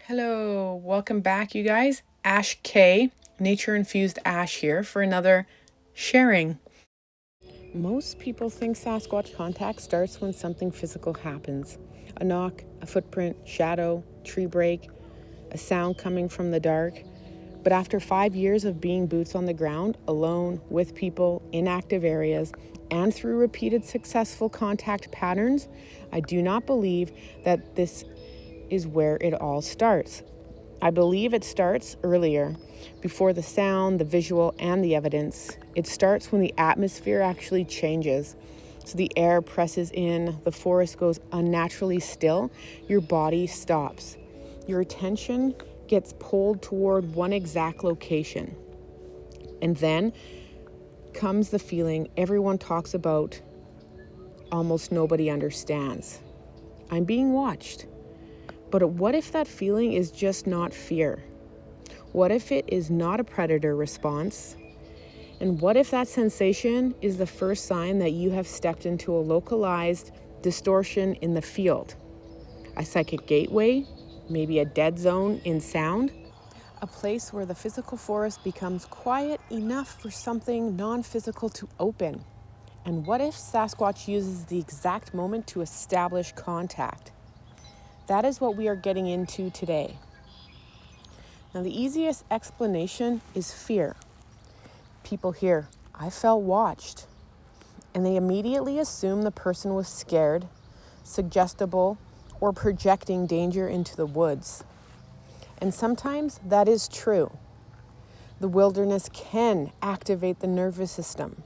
Hello, welcome back, you guys. Ash K, Nature Infused Ash here for another sharing. Most people think Sasquatch contact starts when something physical happens. A knock, a footprint, shadow, tree break, a sound coming from the dark. But after 5 years of being boots on the ground, alone, with people, in active areas, and through repeated successful contact patterns, I do not believe that this is where it all starts. I believe it starts earlier, before the sound, the visual, and the evidence. It starts when the atmosphere actually changes. So the air presses in, the forest goes unnaturally still, your body stops. Your attention gets pulled toward one exact location. And then comes the feeling everyone talks about, almost nobody understands. I'm being watched. But what if that feeling is just not fear? What if it is not a predator response? And what if that sensation is the first sign that you have stepped into a localized distortion in the field? A psychic gateway, maybe a dead zone in sound? A place where the physical forest becomes quiet enough for something non-physical to open? And what if Sasquatch uses the exact moment to establish contact? That is what we are getting into today. Now, the easiest explanation is fear. People hear, I felt watched, and they immediately assume the person was scared, suggestible, or projecting danger into the woods. And sometimes that is true. The wilderness can activate the nervous system.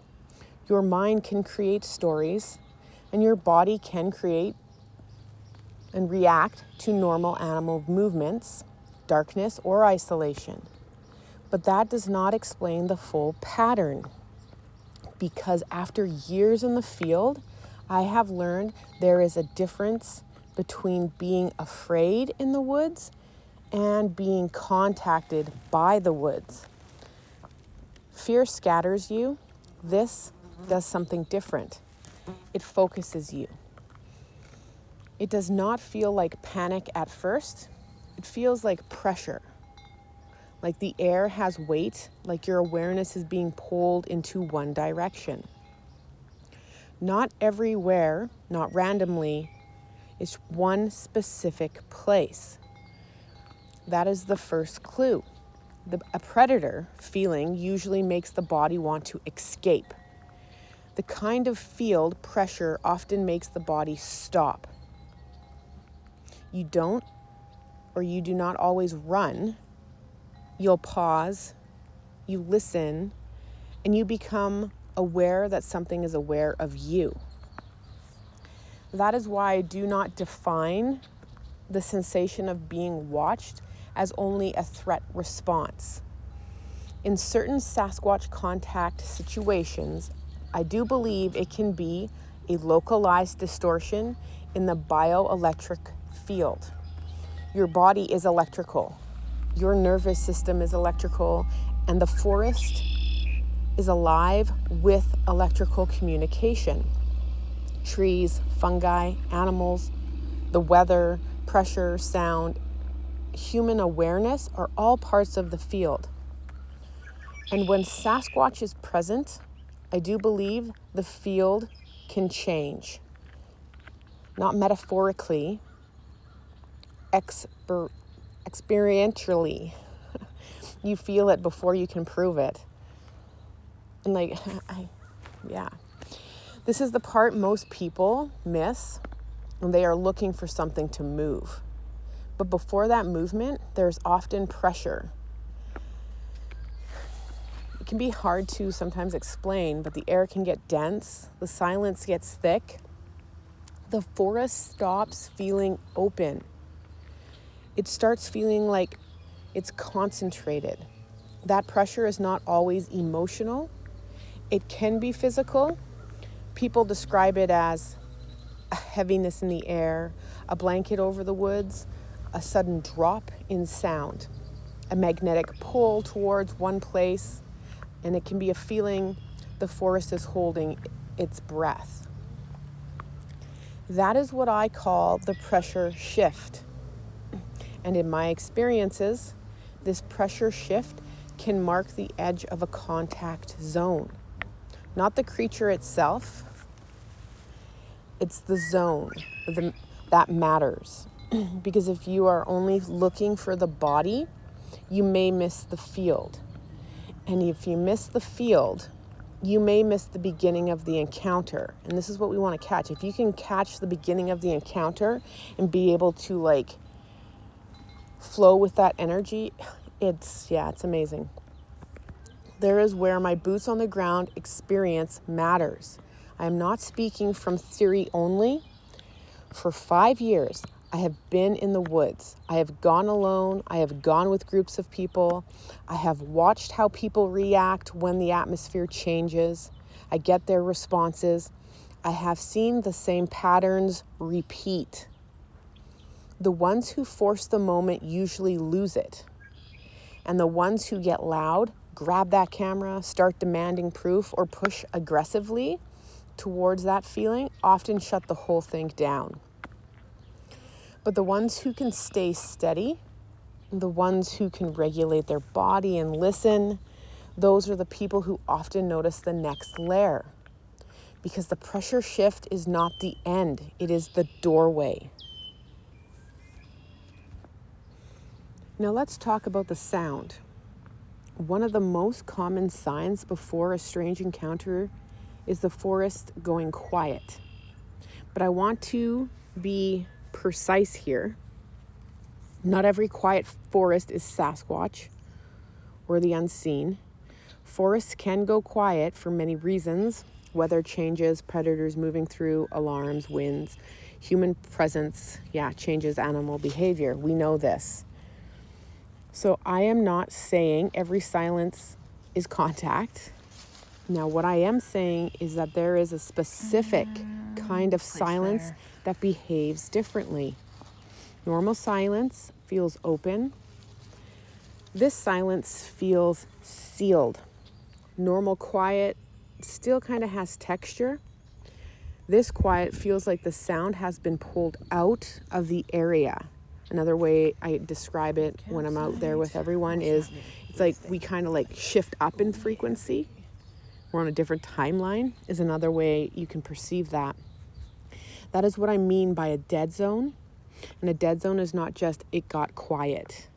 Your mind can create stories, and your body can create and react to normal animal movements, darkness, or isolation. But that does not explain the full pattern. Because after years in the field, I have learned there is a difference between being afraid in the woods and being contacted by the woods. Fear scatters you. This does something different. It focuses you. It does not feel like panic at first. It feels like pressure, like the air has weight, like your awareness is being pulled into one direction. Not everywhere, not randomly, it's one specific place. That is the first clue. A predator feeling usually makes the body want to escape. The kind of field pressure often makes the body stop. You don't, or you do not always run. You'll pause, you listen, and you become aware that something is aware of you. That is why I do not define the sensation of being watched as only a threat response. In certain Sasquatch contact situations, I do believe it can be a localized distortion in the bioelectric field. Your body is electrical. Your nervous system is electrical, and the forest is alive with electrical communication. Trees, fungi, animals, the weather, pressure, sound, human awareness are all parts of the field. And when Sasquatch is present, I do believe the field can change. Not metaphorically, experientially. You feel it before you can prove it. And this is the part most people miss when they are looking for something to move. But before that movement, there's often pressure. It can be hard to sometimes explain, but the air can get dense, the silence gets thick, the forest stops feeling open. It starts feeling like it's concentrated. That pressure is not always emotional. It can be physical. People describe it as a heaviness in the air, a blanket over the woods, a sudden drop in sound, a magnetic pull towards one place, and it can be a feeling the forest is holding its breath. That is what I call the pressure shift. And in my experiences, this pressure shift can mark the edge of a contact zone. Not the creature itself, it's the zone that matters. Because if you are only looking for the body, you may miss the field. And if you miss the field, you may miss the beginning of the encounter. And this is what we want to catch. If you can catch the beginning of the encounter and be able to like flow with that energy, it's amazing. There is where my boots on the ground experience matters. I am not speaking from theory only. For 5 years, I have been in the woods. I have gone alone. I have gone with groups of people. I have watched how people react when the atmosphere changes. I get their responses. I have seen the same patterns repeat. The ones who force the moment usually lose it. And the ones who get loud, grab that camera, start demanding proof, or push aggressively towards that feeling often shut the whole thing down. But the ones who can stay steady, the ones who can regulate their body and listen, those are the people who often notice the next layer. Because the pressure shift is not the end, it is the doorway. Now let's talk about the sound. One of the most common signs before a strange encounter is the forest going quiet. But I want to be precise here. Not every quiet forest is Sasquatch or the unseen. Forests can go quiet for many reasons. Weather changes, predators moving through, alarms, winds, human presence, changes animal behavior. We know this. So I am not saying every silence is contact. Now, what I am saying is that there is a specific kind of silence that behaves differently. Normal silence feels open. This silence feels sealed. Normal quiet still kind of has texture. This quiet feels like the sound has been pulled out of the area. Another way I describe it when I'm out there with everyone is it's like we kind of like shift up in frequency. We're on a different timeline is another way you can perceive that. That is what I mean by a dead zone. And a dead zone is not just it got quiet.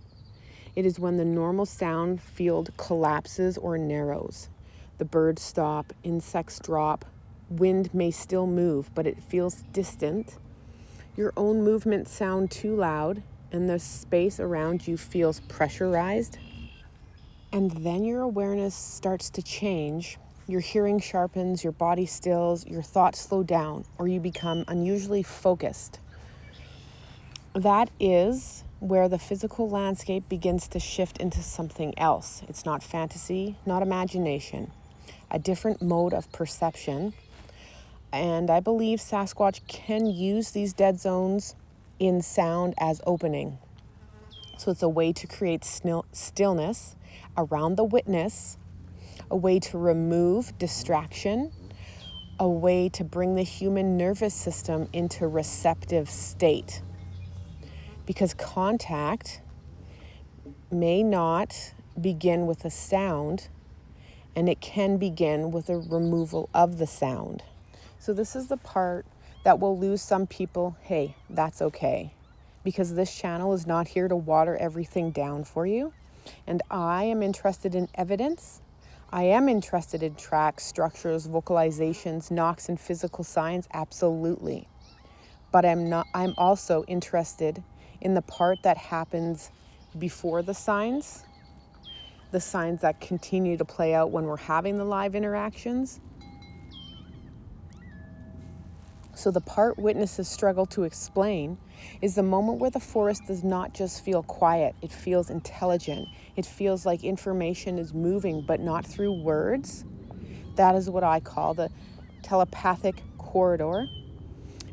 It is when the normal sound field collapses or narrows. The birds stop, insects drop, wind may still move, but it feels distant. Your own movements sound too loud, and the space around you feels pressurized. And then your awareness starts to change. Your hearing sharpens, your body stills, your thoughts slow down, or you become unusually focused. That is where the physical landscape begins to shift into something else. It's not fantasy, not imagination, a different mode of perception. And I believe Sasquatch can use these dead zones in sound as opening. So it's a way to create stillness around the witness, a way to remove distraction, a way to bring the human nervous system into receptive state. Because contact may not begin with a sound, and it can begin with a removal of the sound. So this is the part that will lose some people. Hey, that's okay. Because this channel is not here to water everything down for you. And I am interested in evidence. I am interested in tracks, structures, vocalizations, knocks, and physical signs, absolutely. But I'm also interested in the part that happens before the signs that continue to play out when we're having the live interactions. So the part witnesses struggle to explain is the moment where the forest does not just feel quiet, it feels intelligent. It feels like information is moving, but not through words. That is what I call the telepathic corridor.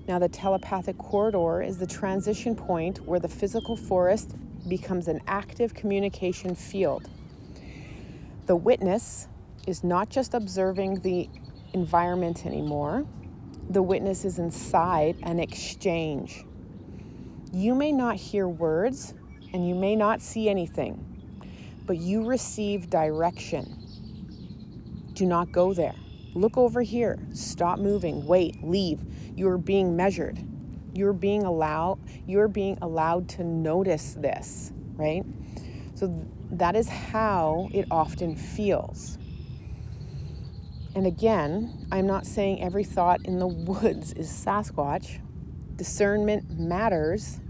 Now, the telepathic corridor is the transition point where the physical forest becomes an active communication field. The witness is not just observing the environment anymore. The witness is inside an exchange. You may not hear words, and you may not see anything, but you receive direction. Do not go there. Look over here. Stop moving. Wait. Leave. You are being measured. You're being allowed to notice this, right? So that is how it often feels. And again, I'm not saying every thought in the woods is Sasquatch. Discernment matters,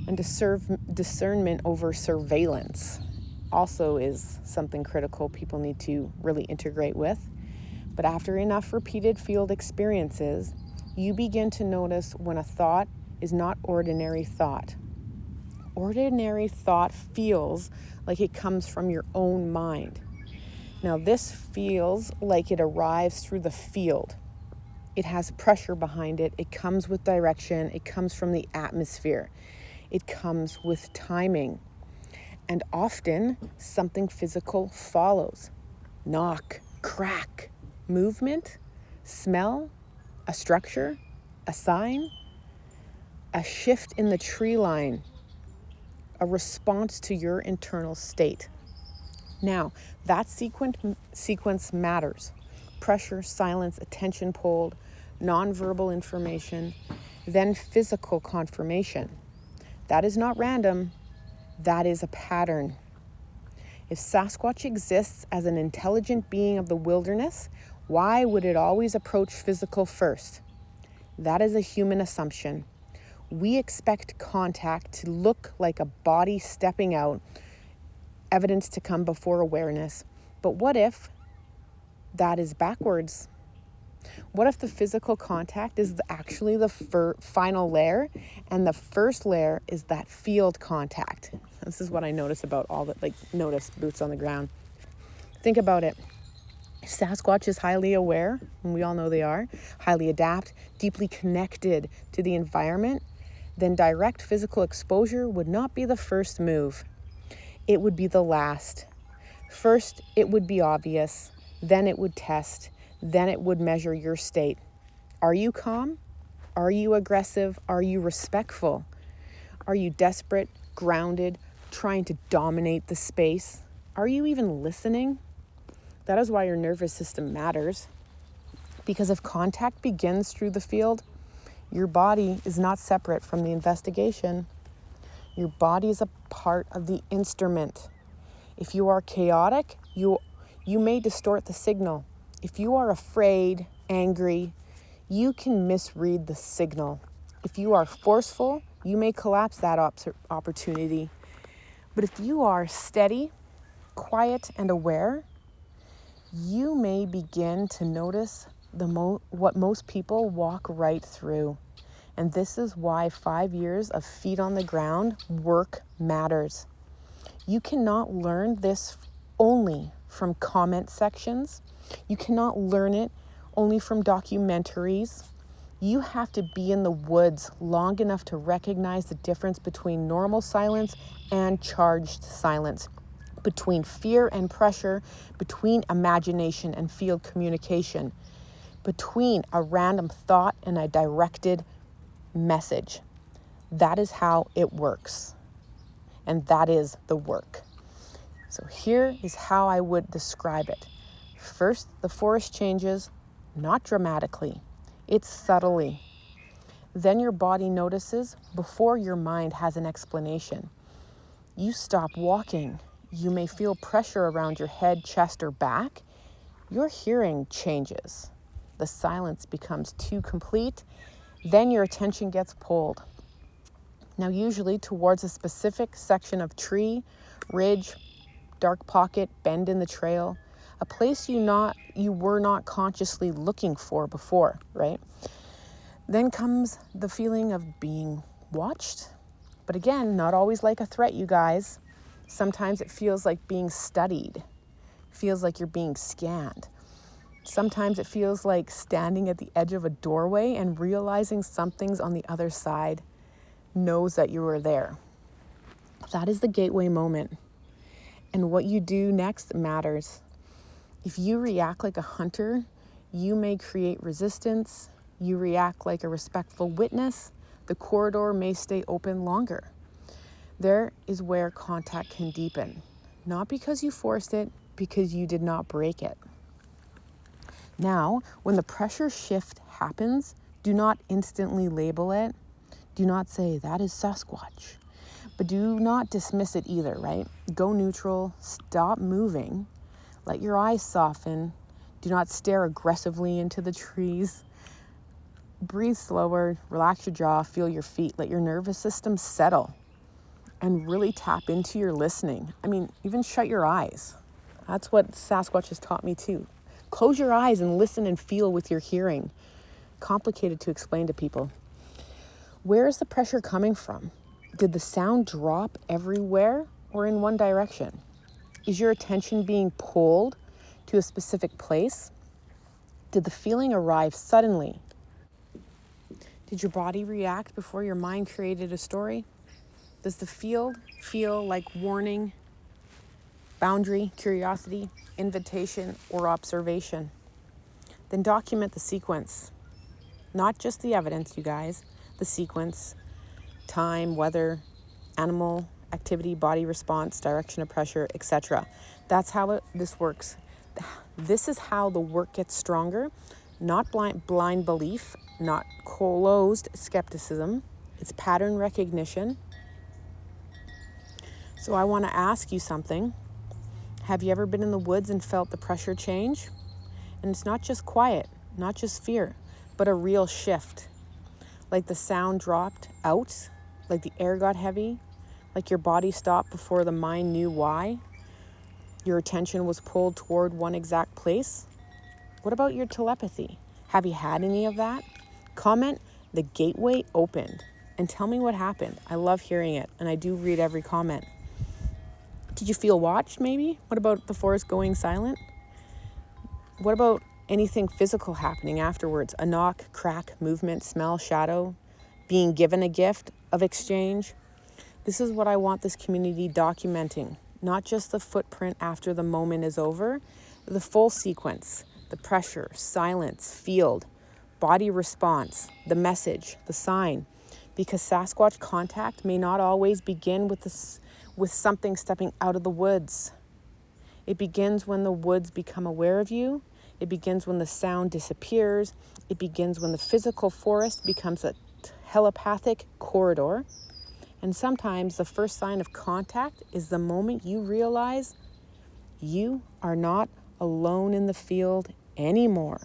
and discernment over surveillance also is something critical people need to really integrate with. But after enough repeated field experiences, you begin to notice when a thought is not ordinary thought. Ordinary thought feels like it comes from your own mind. Now, this feels like it arrives through the field. It has pressure behind it. It comes with direction. It comes from the atmosphere. It comes with timing. And often, something physical follows. Knock, crack, movement, smell, a structure, a sign, a shift in the tree line, a response to your internal state. Now, that sequence matters. Pressure, silence, attention pulled, nonverbal information, then physical confirmation. That is not random. That is a pattern. If Sasquatch exists as an intelligent being of the wilderness, why would it always approach physical first? That is a human assumption. We expect contact to look like a body stepping out, evidence to come before awareness. But what if that is backwards? What if the physical contact is actually the final layer, and the first layer is that field contact? This is what I notice about notice boots on the ground. Think about it. If Sasquatch is highly aware, and we all know they are, highly adapt, deeply connected to the environment, then direct physical exposure would not be the first move. It would be the last. First, it would be obvious. Then it would test. Then it would measure your state. Are you calm? Are you aggressive? Are you respectful? Are you desperate, grounded, trying to dominate the space? Are you even listening? That is why your nervous system matters. Because if contact begins through the field, your body is not separate from the investigation. Your body is a part of the instrument. If you are chaotic, you may distort the signal. If you are afraid, angry, you can misread the signal. If you are forceful, you may collapse that opportunity. But if you are steady, quiet, and aware, you may begin to notice what most people walk right through. And this is why 5 years of feet on the ground work matters. You cannot learn this only from comment sections. You cannot learn it only from documentaries. You have to be in the woods long enough to recognize the difference between normal silence and charged silence, between fear and pressure, between imagination and field communication, between a random thought and a directed message. That is how it works. And that is the work. So here is how I would describe it. First, the forest changes, not dramatically. It's subtly. Then your body notices before your mind has an explanation. You stop walking. You may feel pressure around your head, chest, or back. Your hearing changes. The silence becomes too complete. Then your attention gets pulled. Now, usually towards a specific section of tree, ridge, dark pocket, bend in the trail, a place you were not consciously looking for before, right? Then comes the feeling of being watched. But again, not always like a threat, you guys. Sometimes it feels like being studied. Feels like you're being scanned. Sometimes it feels like standing at the edge of a doorway and realizing something's on the other side, knows that you are there. That is the gateway moment. And what you do next matters. If you react like a hunter, you may create resistance. You react like a respectful witness, the corridor may stay open longer. There is where contact can deepen, not because you forced it, because you did not break it. Now, when the pressure shift happens, do not instantly label it. Do not say, that is Sasquatch. But do not dismiss it either, right? Go neutral, stop moving, let your eyes soften. Do not stare aggressively into the trees. Breathe slower, relax your jaw, feel your feet, let your nervous system settle, and really tap into your listening. I mean, even shut your eyes. That's what Sasquatch has taught me too. Close your eyes and listen and feel with your hearing. Complicated to explain to people. Where is the pressure coming from? Did the sound drop everywhere or in one direction? Is your attention being pulled to a specific place? Did the feeling arrive suddenly? Did your body react before your mind created a story? Does the field feel like warning, boundary, curiosity, invitation, or observation? Then document the sequence. Not just the evidence, you guys. The sequence, time, weather, animal, activity, body response, direction of pressure, etc. That's how this works. This is how the work gets stronger. Not blind belief, not closed skepticism. It's pattern recognition. So I want to ask you something. Have you ever been in the woods and felt the pressure change? And it's not just quiet, not just fear, but a real shift. Like the sound dropped out, like the air got heavy, like your body stopped before the mind knew why. Your attention was pulled toward one exact place. What about your telepathy? Have you had any of that? Comment, the gateway opened, and tell me what happened. I love hearing it, and I do read every comment. Did you feel watched, maybe? What about the forest going silent? What about anything physical happening afterwards? A knock, crack, movement, smell, shadow, being given a gift of exchange? This is what I want this community documenting. Not just the footprint after the moment is over, the full sequence, the pressure, silence, field, body response, the message, the sign. Because Sasquatch contact may not always begin with something stepping out of the woods. It begins when the woods become aware of you. It begins when the sound disappears. It begins when the physical forest becomes a telepathic corridor. And sometimes the first sign of contact is the moment you realize you are not alone in the field anymore.